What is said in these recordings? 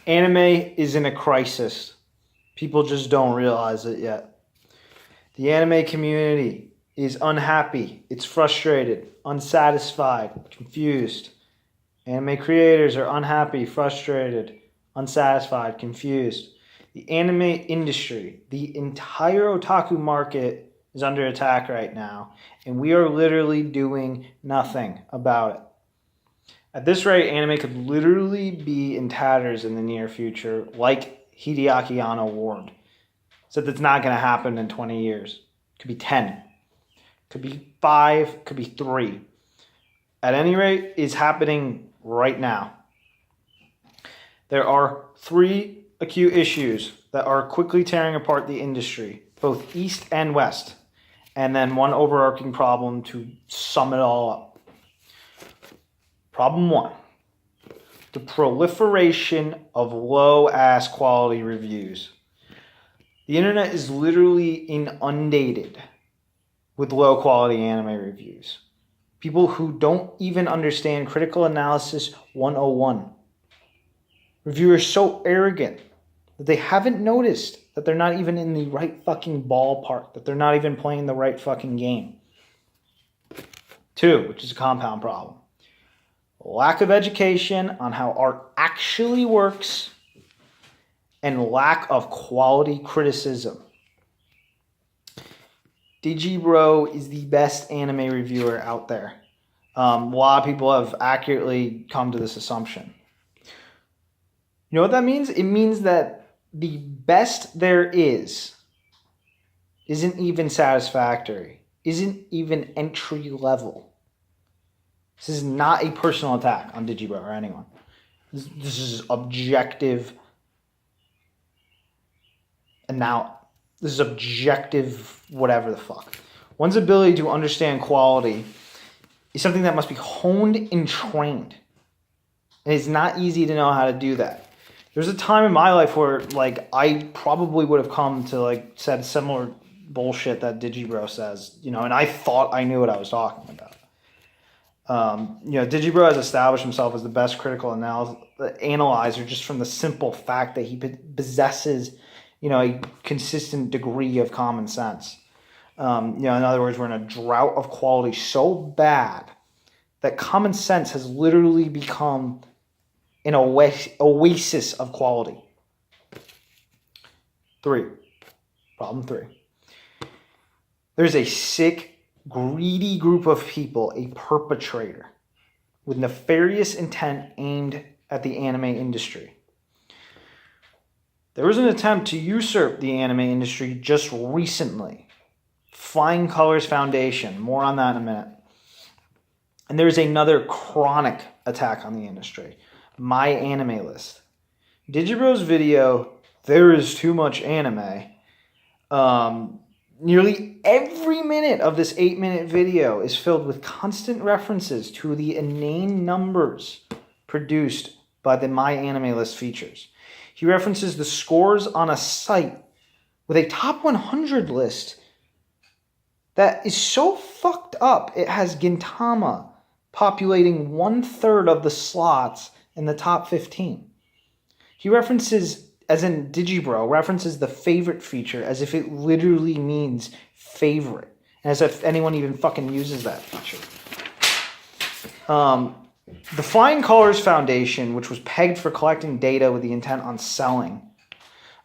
Anime is in a crisis. People just don't realize it yet. The anime community is unhappy. It's frustrated, unsatisfied, confused. Anime creators are unhappy, frustrated, unsatisfied, confused. The anime industry, the entire otaku market is under attack right now, and we are literally doing nothing about it. At this rate, anime could literally be in tatters in the near future, like Hideaki Anno warned. Said that's not going to happen in 20 years. Could be 10. Could be 5. Could be 3. At any rate, it's happening right now. There are 3 acute issues that are quickly tearing apart the industry, both east and west, and then one overarching problem to sum it all up. Problem 1, the proliferation of low-ass quality reviews. The internet is literally inundated with low-quality anime reviews. People who don't even understand critical analysis 101. Reviewers so arrogant that they haven't noticed that they're not even in the right fucking ballpark, that they're not even playing the right fucking game. 2, which is a compound problem. Lack of education on how art actually works, and lack of quality criticism. Digibro is the best anime reviewer out there. A lot of people have accurately come to this assumption. You know what that means? It means that the best there isn't even satisfactory, isn't even entry level. This is not a personal attack on Digibro or anyone. This is objective. And now, this is objective whatever the fuck. One's ability to understand quality is something that must be honed and trained. And it's not easy to know how to do that. There's a time in my life where, like, I probably would have come to, like, said similar bullshit that Digibro says, you know, and I thought I knew what I was talking about. Digibro has established himself as the best critical analyzer just from the simple fact that he possesses, a consistent degree of common sense. In other words, we're in a drought of quality so bad that common sense has literally become an oasis of quality. 3. Problem 3. There's a sick, greedy group of people, a perpetrator, with nefarious intent aimed at the anime industry. There was an attempt to usurp the anime industry just recently. Flying Colors Foundation, more on that in a minute. And there's another chronic attack on the industry, My Anime List. Digibro's video, There Is Too Much Anime, nearly every minute of this 8-minute video is filled with constant references to the inane numbers produced by the My Anime List features. He references the scores on a site with a top 100 list that is so fucked up it has Gintama populating 1/3 of the slots in the top 15. He references, as in Digibro, references the favorite feature as if it literally means favorite. And as if anyone even fucking uses that feature. The Flying Colors Foundation, which was pegged for collecting data with the intent on selling,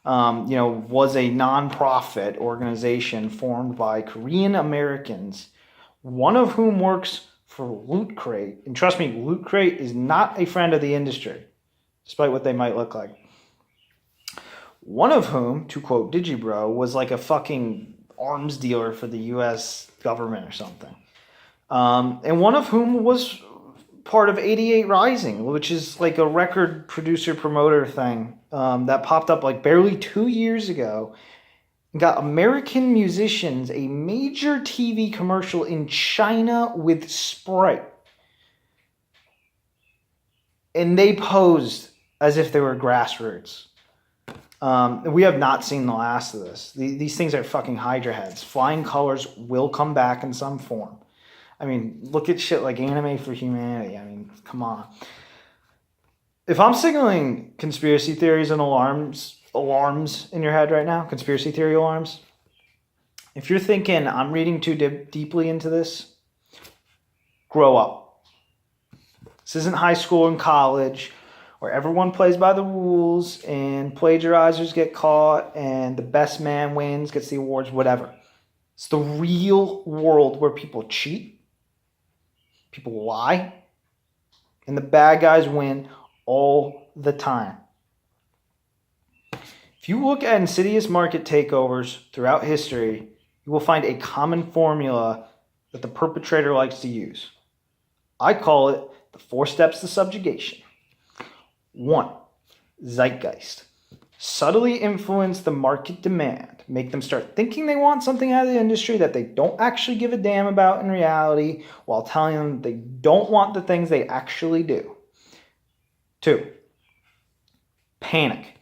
was a non-profit organization formed by Korean Americans, one of whom works for Loot Crate. And trust me, Loot Crate is not a friend of the industry, despite what they might look like. One of whom, to quote Digibro, was like a fucking arms dealer for the U.S. government or something. And one of whom was part of 88 Rising, which is like a record producer promoter thing that popped up like barely 2 years ago and got American musicians a major TV commercial in China with Sprite. And they posed as if they were grassroots. We have not seen the last of this. These things are fucking Hydra heads. Flying Colors will come back in some form. I mean, look at shit like Anime for Humanity. I mean, come on. if I'm signaling conspiracy theories and alarms in your head right now, conspiracy theory alarms, if you're thinking I'm reading too deeply into this, grow up. This isn't high school and college where everyone plays by the rules and plagiarizers get caught and the best man wins, gets the awards, whatever. It's the real world where people cheat, people lie, and the bad guys win all the time. If you look at insidious market takeovers throughout history, you will find a common formula that the perpetrator likes to use. I call it the 4 steps to subjugation. 1. Zeitgeist. Subtly influence the market demand. Make them start thinking they want something out of the industry that they don't actually give a damn about in reality, while telling them they don't want the things they actually do. 2. Panic.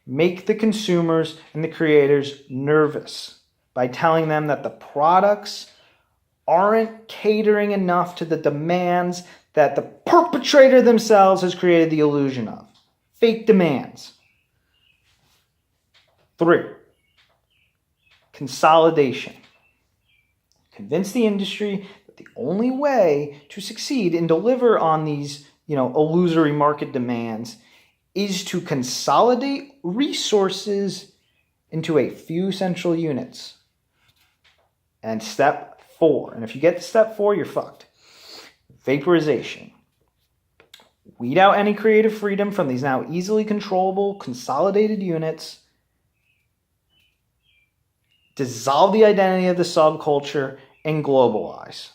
Make the consumers and the creators nervous by telling them that the products aren't catering enough to the demands that the perpetrator themselves has created the illusion of. Fake demands. 3. Consolidation. Convince the industry that the only way to succeed and deliver on these, illusory market demands is to consolidate resources into a few central units. And step 4, and if you get to step 4, you're fucked. Vaporization. Weed out any creative freedom from these now easily controllable, consolidated units. Dissolve the identity of the subculture and globalize.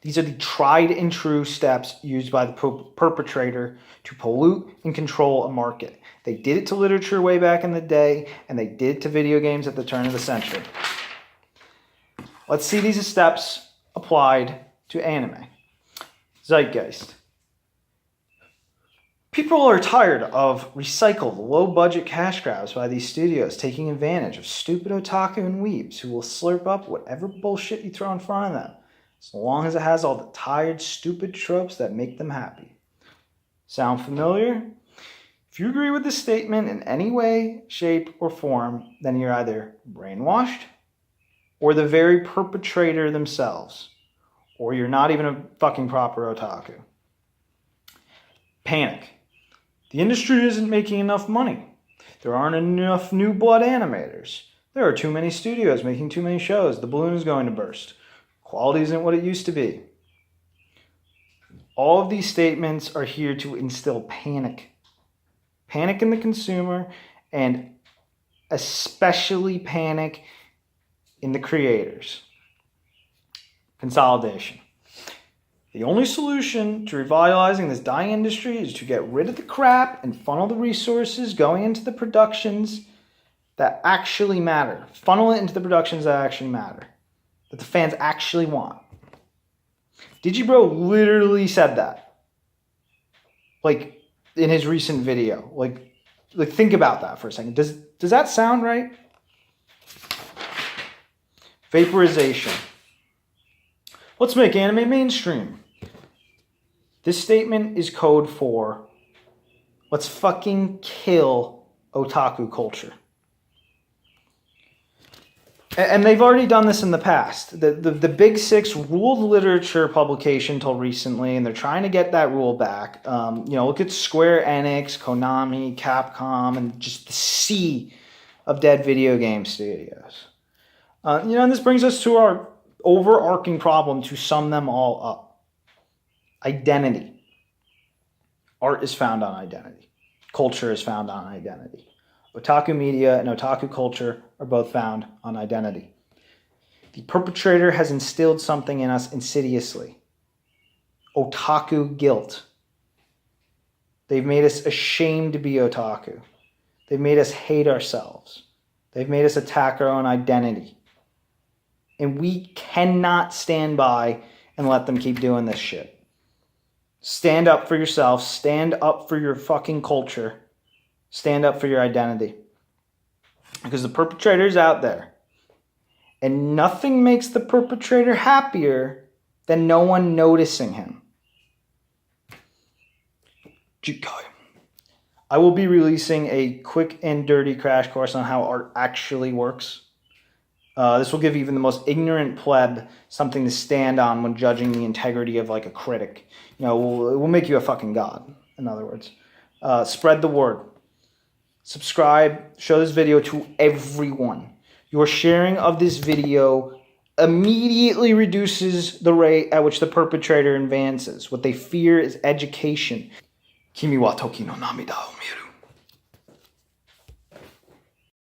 These are the tried and true steps used by the perpetrator to pollute and control a market. They did it to literature way back in the day, and they did it to video games at the turn of the century. Let's see these steps applied to anime. Zeitgeist. People are tired of recycled, low-budget cash grabs by these studios taking advantage of stupid otaku and weebs who will slurp up whatever bullshit you throw in front of them, as long as it has all the tired, stupid tropes that make them happy. Sound familiar? If you agree with this statement in any way, shape, or form, then you're either brainwashed or the very perpetrator themselves, or you're not even a fucking proper otaku. Panic. The industry isn't making enough money. There aren't enough new blood animators. There are too many studios making too many shows. The balloon is going to burst. Quality isn't what it used to be. All of these statements are here to instill panic. Panic in the consumer, and especially panic in the creators. Consolidation. The only solution to revitalizing this dying industry is to get rid of the crap and funnel the resources going into the productions that actually matter. Funnel it into the productions that actually matter, that the fans actually want. Digibro literally said that. Like, in his recent video. Like think about that for a second. Does that sound right? Vaporization. Let's make anime mainstream. This statement is code for let's fucking kill otaku culture. And they've already done this in the past. The Big Six ruled literature publication until recently, and they're trying to get that rule back. Look at Square Enix, Konami, Capcom, and just the sea of dead video game studios. And this brings us to our overarching problem to sum them all up. Identity. Art is found on identity. Culture is found on identity. Otaku media and otaku culture are both found on identity. The perpetrator has instilled something in us insidiously. Otaku guilt. They've made us ashamed to be otaku. They've made us hate ourselves. They've made us attack our own identity. And we cannot stand by and let them keep doing this shit. Stand up for yourself. Stand up for your fucking culture. Stand up for your identity. Because the perpetrator's out there. And nothing makes the perpetrator happier than no one noticing him. Jikai. I will be releasing a quick and dirty crash course on how art actually works. This will give even the most ignorant pleb something to stand on when judging the integrity of like a critic. You know, it will make you a fucking god, in other words. Spread the word. Subscribe. Show this video to everyone. Your sharing of this video immediately reduces the rate at which the perpetrator advances. What they fear is education. Kimi wa toki no namida o miru.